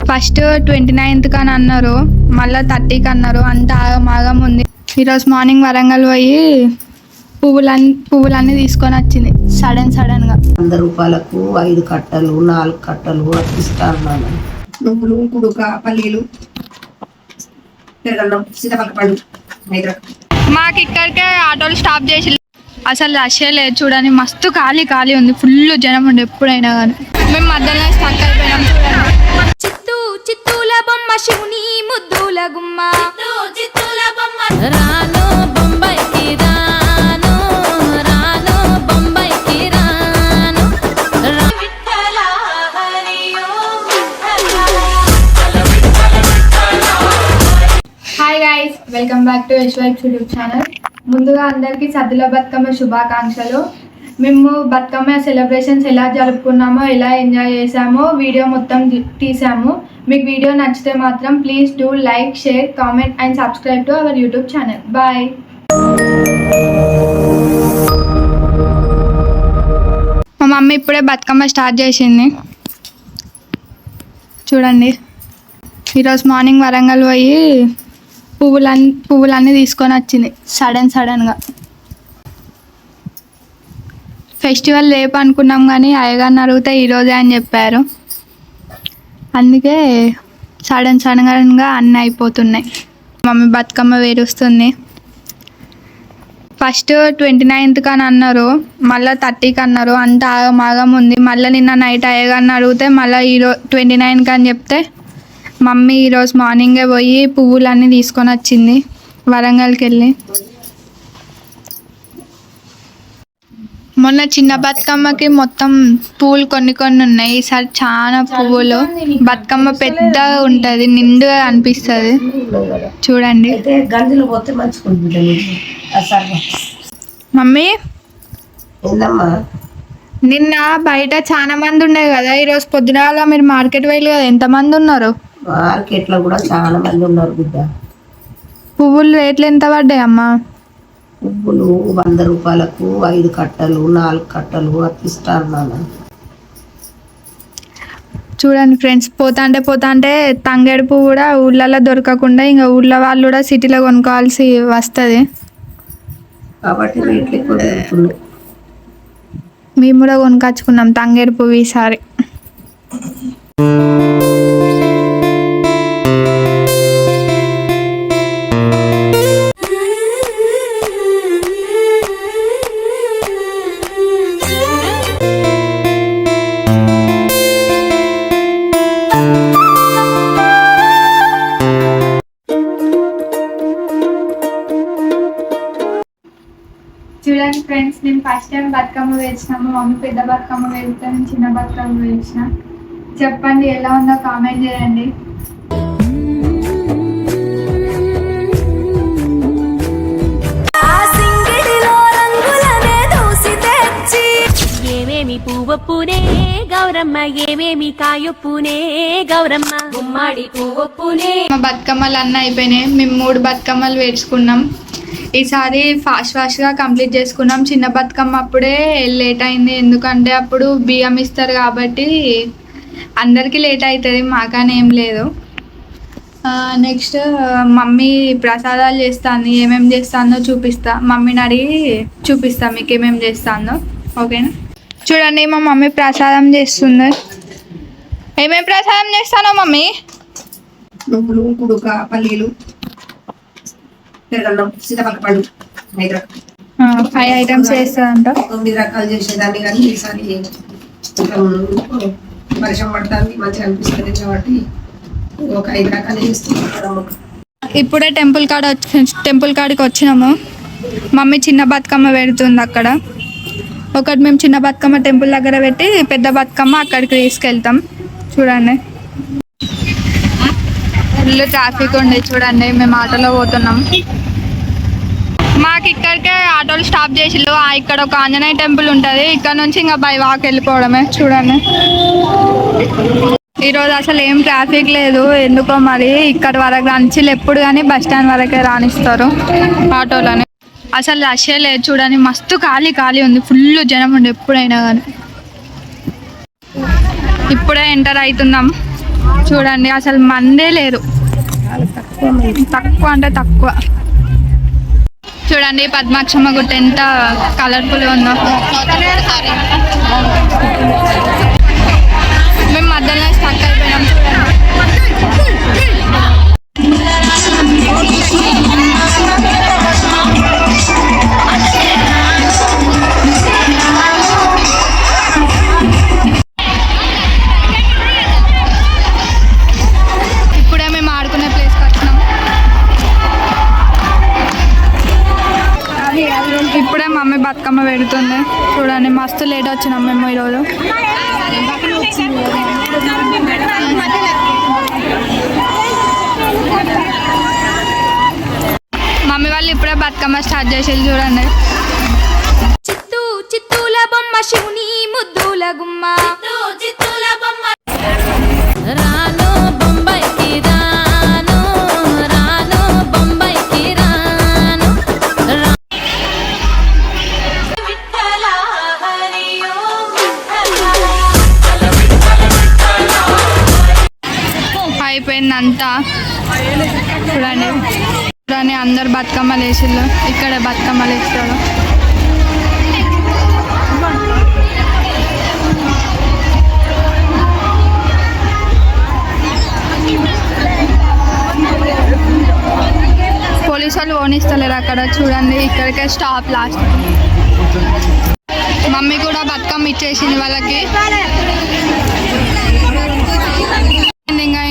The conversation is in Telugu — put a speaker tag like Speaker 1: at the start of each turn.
Speaker 1: ఫస్ట్ 29th అని అన్నారు, మళ్ళీ 30కి అన్నారు. అంత ఆగమాగం ఉంది. ఈరోజు మార్నింగ్ వరంగల్ పోయి పువ్వులన్నీ తీసుకొని వచ్చింది సడన్గా.
Speaker 2: 100 రూపాయలకు 5 కట్టలు 4 కట్టలు అప్పిస్తాను. నువ్వులు, కుడుక, పల్లీలు, పెరగన్నం, సీతాఫలపండు.
Speaker 1: మాకు ఇక్కడికే ఆటోలు స్టాప్ చేసి అసలు రష్యా లేదు చూడండి. మస్తు ఖాళీ ఉంది, ఫుల్ జనం ఉండే ఎప్పుడైనా కానీ. మేము మధ్యలో స్టక్ అయిపోయినాం చూడండి.
Speaker 3: చిత్తూల బొమ్మ శివుని ముద్దుల గుమ్మ, చిత్తూల బొమ్మ రాను బొంబాయికి రాను, రాను బొంబాయికి రాను.
Speaker 1: Hi guys, welcome back to యశ్వైక్స్ యూట్యూబ్ ఛానల్. ముందుగా అందరికీ సద్దుల బతుకమ్మ శుభాకాంక్షలు. మేము బతుకమ్మ సెలబ్రేషన్స్ ఎలా జరుపుకున్నామో, ఎలా ఎంజాయ్ చేసామో వీడియో మొత్తం తీసాము. మీకు వీడియో నచ్చితే మాత్రం please do like, share, comment and subscribe to our YouTube channel. Bye. మా మమ్మీ ఇప్పుడే బతుకమ్మ స్టార్ట్ చేసింది చూడండి. ఈరోజు మార్నింగ్ వరంగల్ పోయి పువ్వులన్నీ తీసుకొని వచ్చింది సడన్గా. ఫెస్టివల్ రేపు అనుకున్నాం కానీ అయ్యగారిని అడిగితే ఈరోజే అని చెప్పారు. అందుకే సడన్గా అన్నీ అయిపోతున్నాయి. మమ్మీ బతుకమ్మ వేరుస్తుంది. ఫస్ట్ 29th అని అన్నారు, మళ్ళీ 30కి అన్నారు. అంత ఆగమాగం ఉంది. మళ్ళీ నిన్న నైట్ అయ్యగారిని అడిగితే మళ్ళీ 29కి అని చెప్తే మమ్మీ ఈరోజు మార్నింగే పోయి పువ్వులన్నీ తీసుకొని వచ్చింది వరంగల్కి వెళ్ళి. మొన్న చిన్న బతుకమ్మకి మొత్తం పువ్వులు కొన్ని ఉన్నాయి. ఈసారి చాలా పువ్వులు. బతుకమ్మ పెద్దగా ఉంటుంది, నిండుగా అనిపిస్తుంది చూడండి. మమ్మీ నిన్న బయట చాలా మంది ఉండే కదా, ఈరోజు పొద్దున మీరు మార్కెట్ వెళ్ళి కదా, ఎంతమంది ఉన్నారు?
Speaker 2: మార్కెట్ లో కూడా చాలా మంది ఉన్నారు బిడ్డ.
Speaker 1: పువ్వులు రేట్లు ఎంత పడ్డాయి అమ్మా?
Speaker 2: పువ్వులు 100 రూపాయలకు 5 కట్టలు 4 కట్టలు అప్పిస్తాను.
Speaker 1: చూడండి ఫ్రెండ్స్, పోతాంటే తంగేడు పువ్వు కూడా ఊళ్ళలో దొరకకుండా ఇంకా ఊళ్ళో వాళ్ళు కూడా సిటీలో కొనుక్కోవాల్సి వస్తుంది
Speaker 2: కాబట్టి రేట్లు ఎక్కువ దొరుకుతున్నాయి.
Speaker 1: మేము కూడా కొనుక్కొచ్చుకున్నాం తంగేడు పువ్వు ఈసారి. చూడండి ఫ్రెండ్స్, నేను ఫస్ట్ టైం బతుకమ్మ వేసినాము. మమ్మీ పెద్ద బతుకమ్మ వేస్తే నేను చిన్న బతుకమ్మ వేసిన. చెప్పండి ఎలా ఉందో కామెంట్ చేయండి.
Speaker 3: ఏమేమి పువ్వొప్పునే గౌరమ్మ, ఏమేమి కాయొప్పునే గౌరమ్మ, గుమ్మాడి పువ్వొప్పునే.
Speaker 1: మా బతుకమ్మలు అన్నీ అయిపోయినాయి. మేము 3 బతుకమ్మలు వేసుకున్నాం. ఈసారి ఫాస్ట్గా కంప్లీట్ చేసుకున్నాం. చిన్న బతుకమ్మ అప్పుడే లేట్ అయింది, ఎందుకంటే అప్పుడు బియ్యం ఇస్తారు కాబట్టి అందరికీ లేట్ అవుతుంది, మాకని ఏం లేదు. నెక్స్ట్ మమ్మీ ప్రసాదాలు చేస్తాను, ఏమేమి చేస్తానో చూపిస్తా. మమ్మీని అడిగి చూపిస్తా మీకు ఏమేమి చేస్తానో, ఓకేనా? చూడండి, మా మమ్మీ ప్రసాదం చేస్తుంది. ఏమేమి ప్రసాదం చేస్తానో మమ్మీ?
Speaker 2: నువ్వులు, కుడుక, పల్లీలు, పెరగన్నం, సీతాఫలపండు.
Speaker 1: 5 ఐటమ్స్ వేస్తుందంట.
Speaker 2: 9 రకాలు చేసేదాన్ని కానీ ఈసారి వర్షం పడటానికి మంచిగా అనిపిస్తుంది కాబట్టి ఒక 5 రకాలు చేస్తున్నాం.
Speaker 1: ఇప్పుడే టెంపుల్ కాడికి వచ్చినాము. మమ్మీ చిన్న బతుకమ్మ పెడుతుంది అక్కడ. ఒకటి మేము చిన్న బతుకమ్మ టెంపుల్ దగ్గర పెట్టి పెద్ద బతుకమ్మ అక్కడికి తీసుకెళ్తాం. చూడండి, ఫుల్ ట్రాఫిక్ ఉండే. చూడండి, మేము ఆటోలో పోతున్నాం. మాకు ఇక్కడికే ఆటోలు స్టాప్ చేసి ఇక్కడ ఒక ఆంజనేయ టెంపుల్ ఉంటుంది, ఇక్కడ నుంచి ఇంకా బై వాక్ వెళ్ళిపోవడమే. చూడండి, ఈరోజు అసలు ఏం ట్రాఫిక్ లేదు ఎందుకో మరి. ఇక్కడ వరకు రానిచ్చిలు ఎప్పుడు కానీ బస్ స్టాండ్ వరకే రానిస్తారు ఆటోలని. అసలు రష్యా లేదు చూడండి. మస్తు ఖాళీ ఉంది, ఫుల్ జనం ఉండే ఎప్పుడైనా కానీ. ఇప్పుడే ఎంటర్ అవుతున్నాం. చూడండి అసలు మందే లేదు, తక్కువ అంటే తక్కువ. చూడండి పద్మాక్షమ్మ గుట్ట ఎంత కలర్ఫుల్గా ఉందో. మేము మధ్యలో స్టక్ అయిపోయినాం. ఇప్పుడే మేము ఆడుకునే ప్లేస్కి వచ్చినాం. ఇప్పుడే మమ్మీ బతుకమ్మ పెడుతుంది. చూడండి మస్తు లేట్ వచ్చినాం మేము ఈరోజు. మమ్మీ వాళ్ళు ఇప్పుడే బతుకమ్మ స్టార్ట్ చేసేది చూడండి.
Speaker 3: చిత్తూ చిత్తూల బొమ్మ శివుని ముద్దుల గుమ్మ రాను బొంబాయికి రాను రాను బొంబాయికి రాను
Speaker 1: అయిపోయిందంతా. చూడండి చూడండి అందరు బతుకమ్మలు వేసిళ్ళు. ఇక్కడ బతుకమ్మలు వేస్తారు. పోలీసు వాళ్ళు ఓనిస్తలేరు అక్కడ. చూడండి ఇక్కడికే స్టాప్ లాస్ట్. మమ్మీ కూడా బతుకమ్మ ఇచ్చేసింది వాళ్ళకి. ఇంకా